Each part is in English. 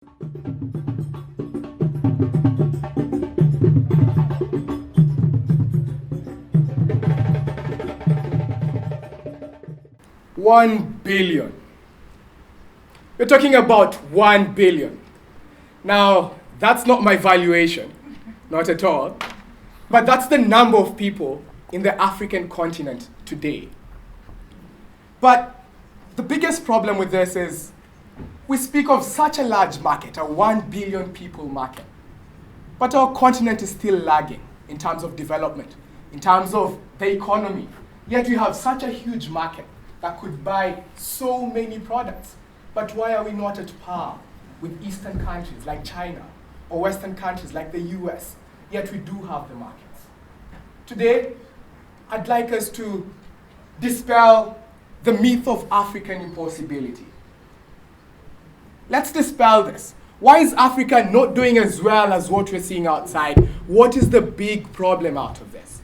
$1 billion. We're talking about 1 billion. Now, that's not my valuation, not at all. But that's the number of people in the African continent today. But the biggest problem with this is we speak of such a large market, a 1 billion people market. But our continent is still lagging in terms of development, in terms of the economy. Yet we have such a huge market that could buy so many products. But why are we not at par with Eastern countries like China or Western countries like the US? Yet we do have the markets. Today, I'd like us to dispel the myth of African impossibility. Let's dispel this. Why is Africa not doing as well as what we're seeing outside? What is the big problem out of this?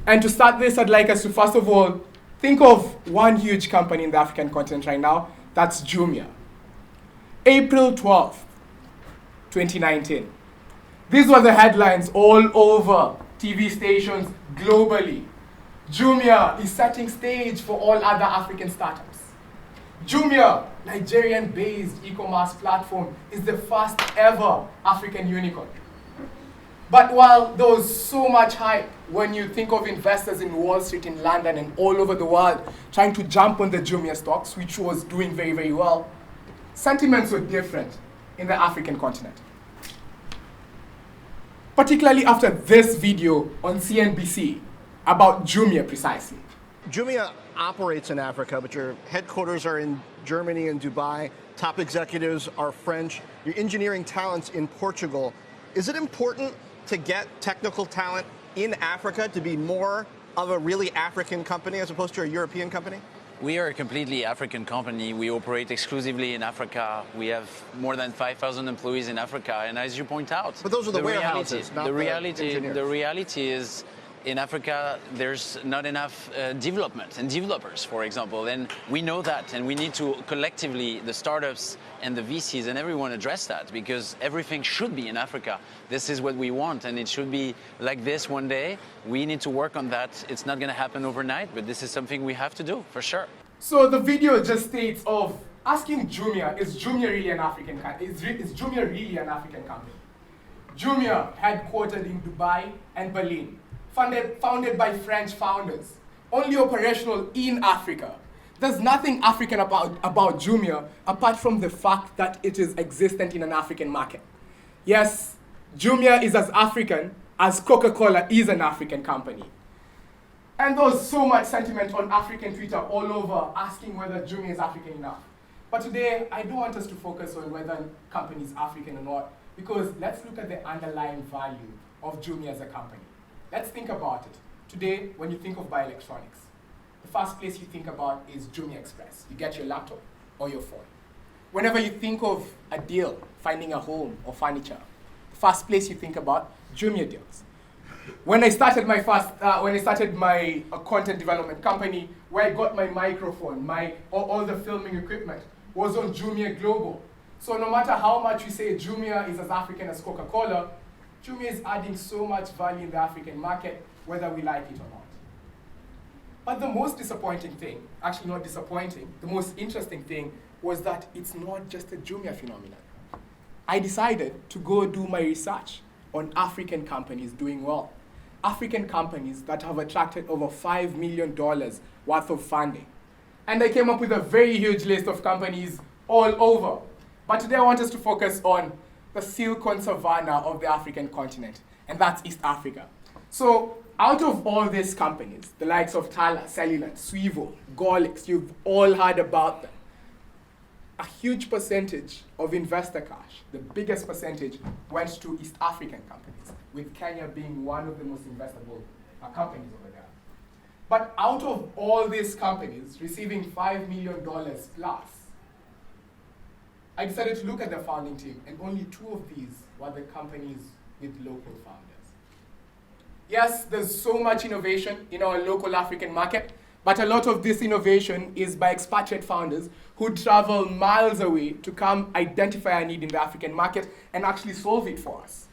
And to start this, I'd like us to first of all think of one huge company in the African continent right now, that's Jumia. April 12th, 2019. These were the headlines all over TV stations globally. Jumia is setting stage for all other African startups. Jumia, Nigerian-based e-commerce platform, is the first ever African unicorn. But while there was so much hype when you think of investors in Wall Street in London and all over the world trying to jump on the Jumia stocks, which was doing very, very well, sentiments were different in the African continent. Particularly after this video on CNBC about Jumia precisely. Jumia operates in Africa, but your headquarters are in Germany and Dubai. Top executives are French. Your engineering talent's in Portugal. Is it important to get technical talent in Africa to be more of a really African company as opposed to a European company? We are a completely African company. We operate exclusively in Africa. We have more than 5,000 employees in Africa. And as you point out, but those are the warehouses, not the engineers. The reality is, in Africa, there's not enough development and developers, for example. And we know that, and we need to collectively, the startups and the VCs and everyone address that, because everything should be in Africa. This is what we want, and it should be like this one day. We need to work on that. It's not going to happen overnight, but this is something we have to do, for sure. So the video just states of asking Jumia, is Jumia really an African company? Is Jumia really an African company? Jumia, headquartered in Dubai and Berlin. Founded by French founders, only operational in Africa. There's nothing African about Jumia apart from the fact that it is existent in an African market. Yes, Jumia is as African as Coca-Cola is an African company. And there was so much sentiment on African Twitter all over asking whether Jumia is African enough. But today, I don't want us to focus on whether a company is African or not, because let's look at the underlying value of Jumia as a company. Let's think about it. Today, when you think of bioelectronics, the first place you think about is Jumia Express. You get your laptop or your phone. Whenever you think of a deal, finding a home or furniture, the first place you think about, Jumia deals. When I started my content development company, where I got my microphone, all the filming equipment was on Chaptr.global. So no matter how much you say Jumia is as African as Coca-Cola, Jumia is adding so much value in the African market, whether we like it or not. But the most disappointing thing, actually not disappointing, the most interesting thing was that it's not just a Jumia phenomenon. I decided to go do my research on African companies doing well. African companies that have attracted over $5 million worth of funding. And I came up with a very huge list of companies all over. But today I want us to focus on the Silicon Savannah of the African continent, and that's East Africa. So out of all these companies, the likes of Tala, Cellulant, Swivel, Golix, you've all heard about them. A huge percentage of investor cash, the biggest percentage, went to East African companies, with Kenya being one of the most investable companies over there. But out of all these companies receiving $5 million plus, I decided to look at the founding team, and only 2 of these were the companies with local founders. Yes, there's so much innovation in our local African market, But a lot of this innovation is by expatriate founders who travel miles away to come identify a need in the African market and actually solve it for us.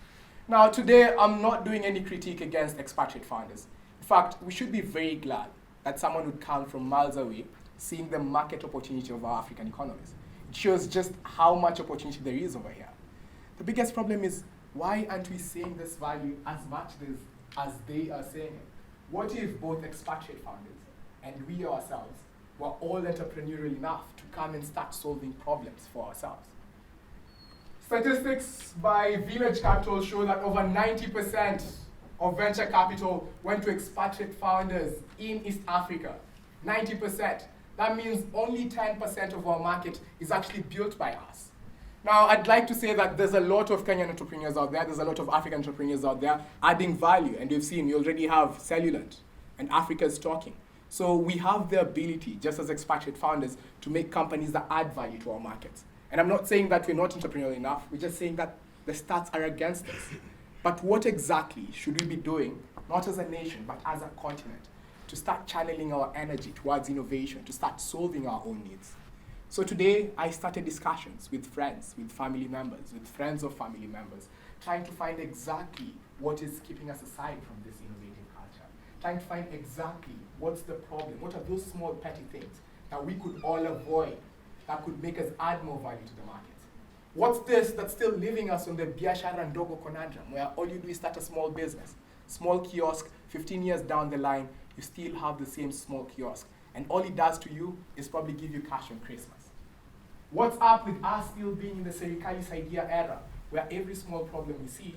Now, today, I'm not doing any critique against expatriate founders. In fact, we should be very glad that someone would come from miles away, seeing the market opportunity of our African economies. It shows just how much opportunity there is over here. The biggest problem is, why aren't we seeing this value as much as they are saying it? What if both expatriate founders and we ourselves were all entrepreneurial enough to come and start solving problems for ourselves? Statistics by Village Capital show that over 90% of venture capital went to expatriate founders in East Africa. 90%. That means only 10% of our market is actually built by us. Now, I'd like to say that there's a lot of Kenyan entrepreneurs out there, there's a lot of African entrepreneurs out there adding value, and we've seen, we already have Cellulant, and Africa is talking. So we have the ability, just as expatriate founders, to make companies that add value to our markets. And I'm not saying that we're not entrepreneurial enough, we're just saying that the stats are against us. But what exactly should we be doing, not as a nation, but as a continent, to start channeling our energy towards innovation, to start solving our own needs? So today, I started discussions with friends, with family members, with friends of family members, trying to find exactly what is keeping us aside from this innovative culture, trying to find exactly what's the problem, what are those small petty things that we could all avoid that could make us add more value to the market. What's this that's still leaving us on the biashara ndogo conundrum, where all you do is start a small business, small kiosk, 15 years down the line, you still have the same small kiosk, and all it does to you is probably give you cash on Christmas. What's up with us still being in the Serikali Saidia era, where every small problem we see,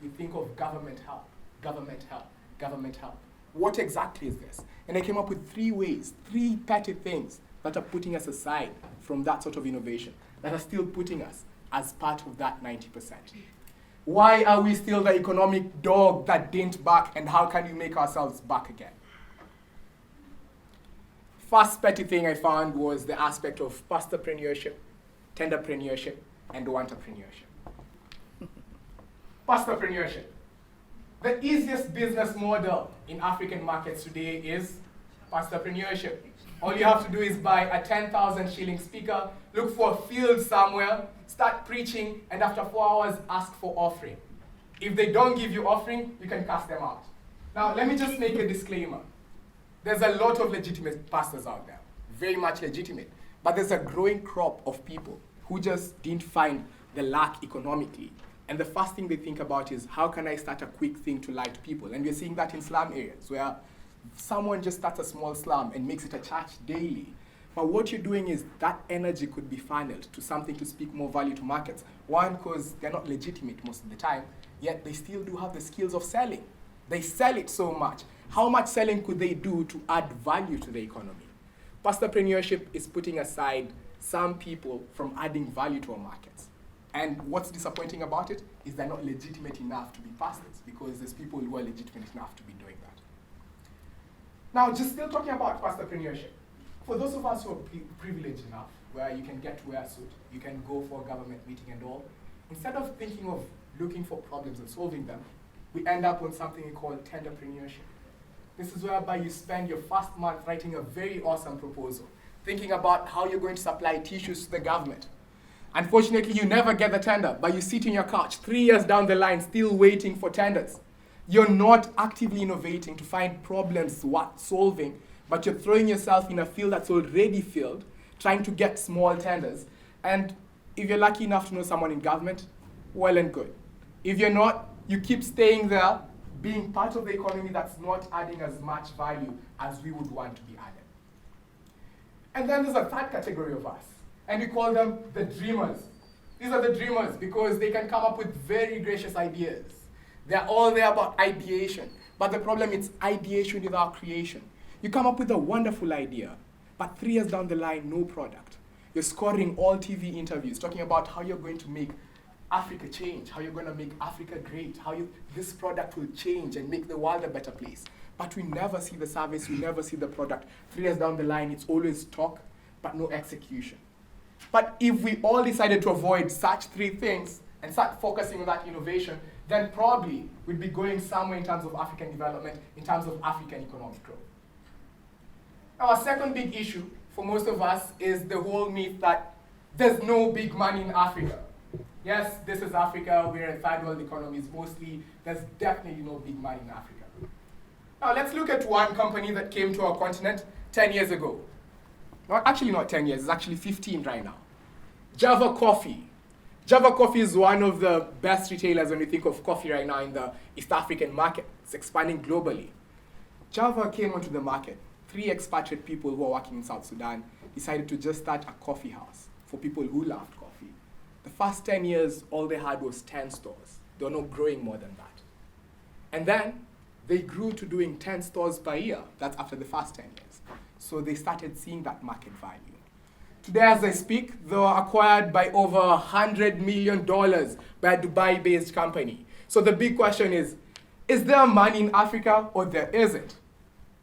we think of government help, government help, government help. What exactly is this? And I came up with 3 ways, 3 petty things that are putting us aside from that sort of innovation, that are still putting us as part of that 90%. Why are we still the economic dog that didn't bark, and how can we make ourselves bark again? First petty thing I found was the aspect of pastapreneurship, tenderpreneurship, and wanterpreneurship. Pastapreneurship. The easiest business model in African markets today is pastapreneurship. All you have to do is buy a 10,000 shilling speaker, look for a field somewhere, start preaching, and after 4 hours, ask for offering. If they don't give you offering, you can cast them out. Now, let me just make a disclaimer. There's a lot of legitimate pastors out there, very much legitimate, but there's a growing crop of people who just didn't find the lack economically. And the first thing they think about is, how can I start a quick thing to lie to people? And we're seeing that in slum areas, where someone just starts a small slum and makes it a church daily. But what you're doing is that energy could be funneled to something to speak more value to markets. One, because they're not legitimate most of the time, yet they still do have the skills of selling. They sell it so much. How much selling could they do to add value to the economy? Pastapreneurship is putting aside some people from adding value to our markets. And what's disappointing about it is they're not legitimate enough to be pastors, because there's people who are legitimate enough to be doing that. Now, just still talking about pastapreneurship. For those of us who are privileged enough, where you can get to wear a suit, you can go for a government meeting and all, instead of thinking of looking for problems and solving them, we end up on something we call tenderpreneurship. This is whereby you spend your first month writing a very awesome proposal, thinking about how you're going to supply tissues to the government. Unfortunately, you never get the tender, but you sit in your couch 3 years down the line still waiting for tenders. You're not actively innovating to find problems worth solving, but you're throwing yourself in a field that's already filled, trying to get small tenders. And if you're lucky enough to know someone in government, well and good. If you're not, you keep staying there, being part of the economy that's not adding as much value as we would want to be added. And then there's a third category of us, and we call them the dreamers. These are the dreamers because they can come up with very gracious ideas. They're all there about ideation, but the problem is ideation without creation. You come up with a wonderful idea, but 3 years down the line, no product. You're scoring all TV interviews, talking about how you're going to make Africa change, how you're going to make Africa great, how this product will change and make the world a better place. But we never see the service, we never see the product. 3 years down the line, it's always talk, but no execution. But if we all decided to avoid such 3 things and start focusing on that innovation, then probably we'd be going somewhere in terms of African development, in terms of African economic growth. Now, a second big issue for most of us is the whole myth that there's no big money in Africa. Yes, this is Africa, we're a third world economies mostly, there's definitely no big money in Africa. Now let's look at one company that came to our continent 10 years ago. Actually not 10 years, it's actually 15 right now. Java Coffee. Java Coffee is one of the best retailers when we think of coffee right now in the East African market. It's expanding globally. Java came onto the market. 3 expatriate people who are working in South Sudan decided to just start a coffee house for people who loved coffee. The first 10 years, all they had was 10 stores. They were not growing more than that. And then they grew to doing 10 stores per year. That's after the first 10 years. So they started seeing that market value. Today, as I speak, they were acquired by over $100 million by a Dubai-based company. So the big question is there money in Africa or there isn't?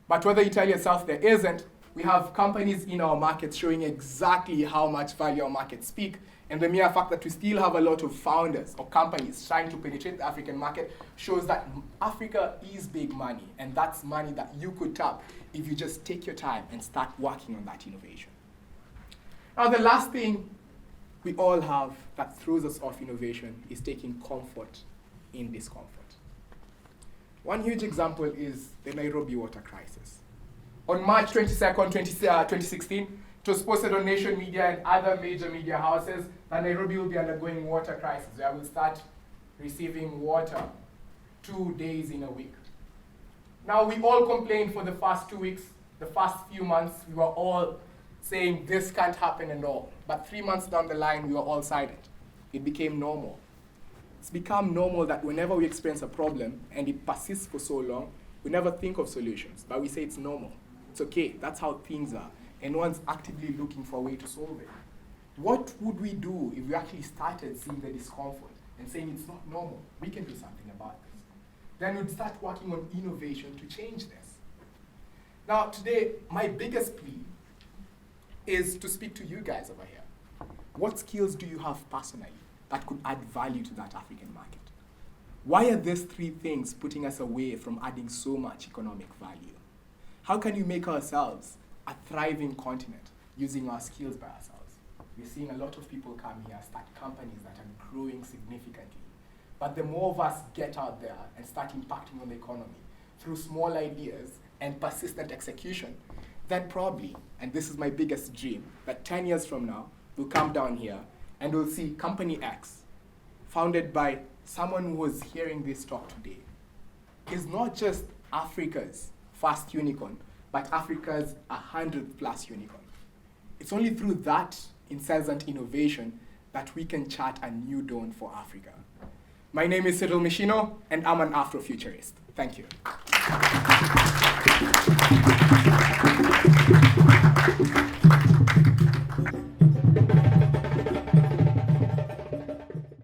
But whether you tell yourself there isn't, we have companies in our markets showing exactly how much value our markets speak. And the mere fact that we still have a lot of founders or companies trying to penetrate the African market shows that Africa is big money. And that's money that you could tap if you just take your time and start working on that innovation. Now, the last thing we all have that throws us off innovation is taking comfort in discomfort. One huge example is the Nairobi water crisis. On March 22nd, 2016, it was posted on Nation Media and other major media houses that Nairobi will be undergoing water crisis, where we'll start receiving water 2 days in a week. Now, we all complained for the first 2 weeks, the first few months, we were all saying this can't happen and all. But 3 months down the line, we were all silent. It became normal. It's become normal that whenever we experience a problem and it persists for so long, we never think of solutions, but we say it's normal. It's okay, that's how things are. And no one's actively looking for a way to solve it. What would we do if we actually started seeing the discomfort and saying it's not normal, we can do something about this? Then we'd start working on innovation to change this. Now today, my biggest plea is to speak to you guys over here. What skills do you have personally that could add value to that African market? Why are these 3 things putting us away from adding so much economic value? How can you make ourselves a thriving continent using our skills by ourselves? We're seeing a lot of people come here, start companies that are growing significantly. But the more of us get out there and start impacting on the economy through small ideas and persistent execution, then probably, and this is my biggest dream, that 10 years from now, we'll come down here and we'll see Company X, founded by someone who was hearing this talk today, is not just Africa's first unicorn, but Africa's 100+ unicorn. It's only through that incessant innovation that we can chart a new dawn for Africa. My name is Cyril Michino, and I'm an Afrofuturist. Thank you.